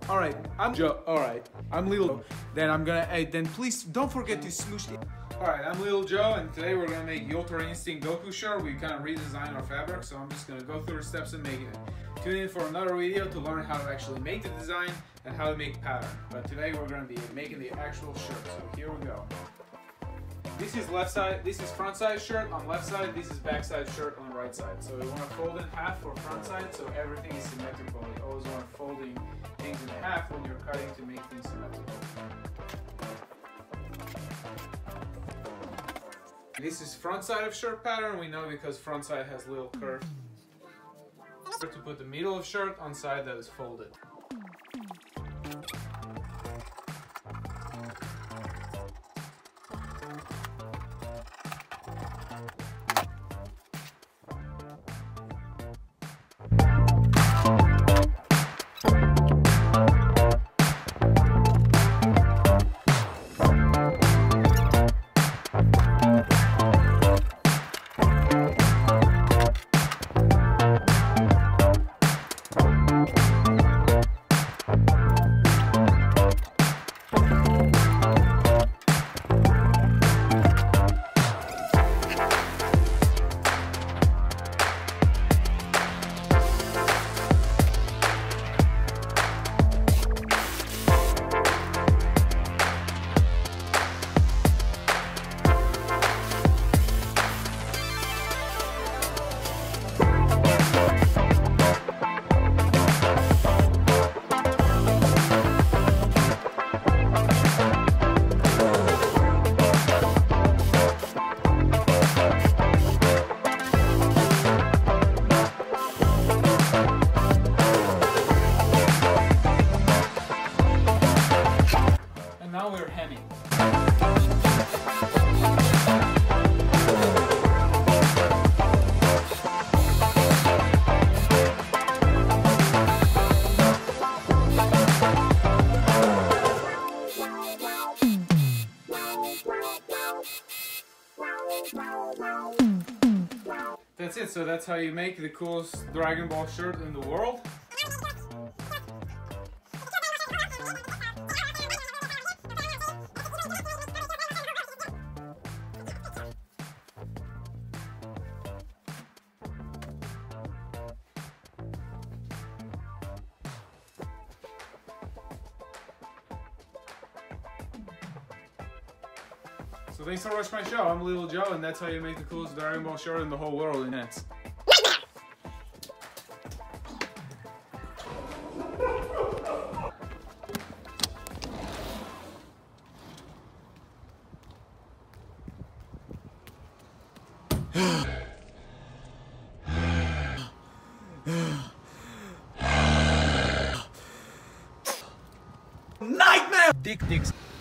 Alright, I'm Joe. Alright, I'm Lil. Then I'm gonna, then please don't forget to smoosh it. Alright, I'm Lil Joe, and today we're gonna make the Ultra Instinct Goku shirt. We kind of redesigned our fabric, so I'm just gonna go through the steps in making it. Tune in for another video to learn how to actually make the design and how to make pattern. But today we're gonna be making the actual shirt, so here we go. This is left side, this is front side shirt on left side, this is back side shirt on the right side. So we want to fold in half for front side so everything is symmetrical. You always want folding things in half when you're cutting to make things symmetrical. This is front side of shirt pattern, we know because front side has little curve. To put the middle of shirt on side that is folded. Now we're hemming. That's it, so that's how you make the coolest Dragon Ball shirt in the world. So thanks for watching my show. I'm Lil Joe, and that's how you make the coolest Dragon Ball shirt in the whole world in minutes. Nightmare! Dick dicks.